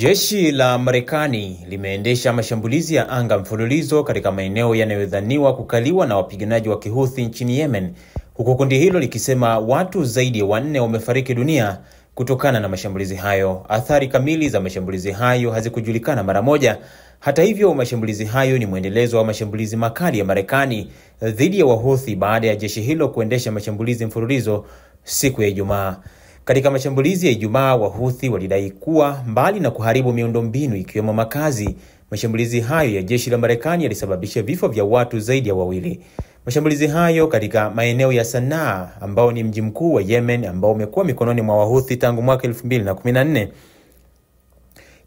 Jeshi la Marekani limeendesha mashambulizi ya anga mfululizo katika maeneo yanayodhaniwa kukaliwa na wapiganaji wa Kihouthi nchini Yemen, huku kundi hilo likisema watu zaidi ya 4 wamefariki dunia kutokana na mashambulizi hayo. Athari kamili za mashambulizi hayo hazikujulikana mara moja. Hata hivyo, mashambulizi hayo ni mwendelezo wa mashambulizi makali ya Marekani dhidi ya Wahouthi baada ya jeshi hilo kuendesha mashambulizi mfululizo siku ya Ijumaa. Katika mashambulizi ya Ijumaa, Wahouthi walidai kuwa mbali na kuharibu miundombinu ikiwemo makazi, mashambulizi hayo ya jeshi la Marekani yalisababisha vifo vya watu zaidi ya 2. Mashambulizi hayo katika maeneo ya Sanaa, ambao ni mji mkuu wa Yemen ambao umekuwa mikononi mwa Wahouthi tangu mwaka 2014,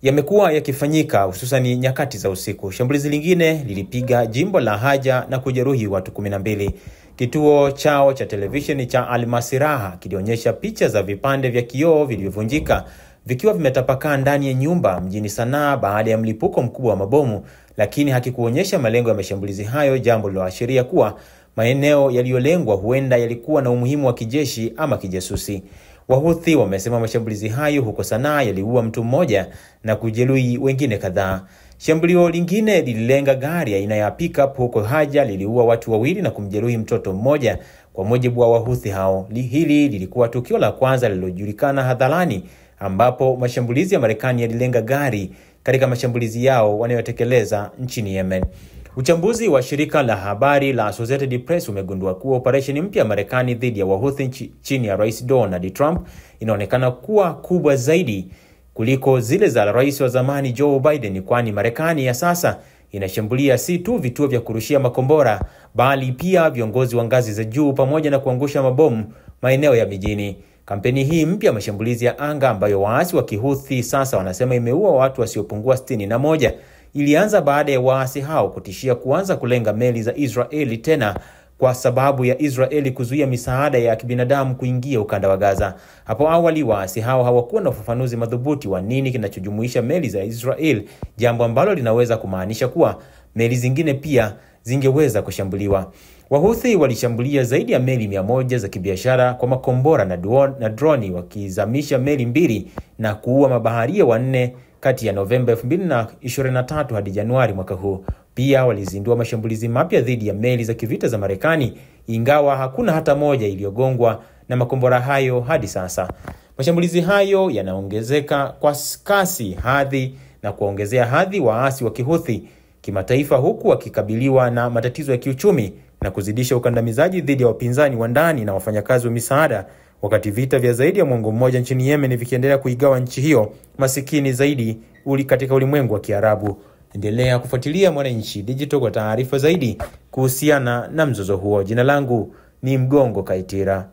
yamekuwa yakifanyika hususan nyakati za usiku. Shambulizi lingine lilipiga jimbo la Haja na kujeruhi watu 12. Kituo chao cha televisheni cha Al-Masirah kilionyesha picha za vipande vya kioo vilivyovunjika vikiwa vimetapakaa ndani ya nyumba mjini Sanaa baada ya mlipuko mkubwa wa mabomu, lakini hakikuonyesha malengo ya mashambulizi hayo, jambo liloashiria kuwa maeneo yaliyolengwa huenda yalikuwa na umuhimu wa kijeshi ama kijasusi. Wahouthi wamesema mashambulizi hayo huko Sanaa yaliua mtu mmoja na kujeruhi wengine kadhaa. Shambulio lingine lililenga gari aina ya pickup huko Haja, liliua watu 2 na kumjeruhi mtoto mmoja, kwa mujibu wa Wahouthi hao. Hili lilikuwa tukio la kwanza lililojulikana hadharani ambapo mashambulizi ya Marekani yalilenga gari katika mashambulizi yao wanayotekeleza nchini Yemen. Uchambuzi wa shirika la habari la Associated Press umegundua kuwa operesheni mpya ya Marekani dhidi ya Wahouthi chini ya Rais Donald Trump inaonekana kuwa kubwa zaidi kuliko zile za rais wa zamani Joe Biden, kwani Marekani ya sasa inashambulia si tu vituo vya kurushia makombora bali pia viongozi wa ngazi za juu pamoja na kuangusha mabomu maeneo ya mijini. Kampeni hii mpya ya mashambulizi ya anga ambayo waasi wa Kihouthi sasa wanasema imeua watu wasiopungua 61 ilianza baada ya waasi hao kutishia kuanza kulenga meli za Israeli tena kwa sababu ya Israeli kuzuia misaada ya kibinadamu kuingia ukanda wa Gaza. Hapo awali waasi hao hawakuwa na ufafanuzi madhubuti wa nini kinachojumuisha meli za Israeli, jambo ambalo linaweza kumaanisha kuwa meli zingine pia zingeweza kushambuliwa. Wahouthi walishambulia zaidi ya meli 100 za kibiashara kwa makombora na droni, wakizamisha meli 2 na kuua mabaharia 4 kati ya Novemba 2023 hadi Januari mwaka huu. Pia walizindua mashambulizi mapya dhidi ya meli za kivita za Marekani, ingawa hakuna hata moja iliyogongwa na makombora hayo hadi sasa. Mashambulizi hayo yanaongezeka kwa kasi hadhi na kuongezea hadhi waasi wa Kihouthi kimataifa, huku wakikabiliwa na matatizo ya kiuchumi na kuzidisha ukandamizaji dhidi ya wapinzani wa ndani na wafanyakazi wa misaada, wakati vita vya zaidi ya mwongo mmoja nchini Yemen vikiendelea kuigawa nchi hiyo masikini zaidi katika ulimwengu wa Kiarabu. Endelea kufuatilia Mwananchi Digital kwa taarifa zaidi kuhusiana na mzozo huo. Jina langu ni Mgongo Kaitira.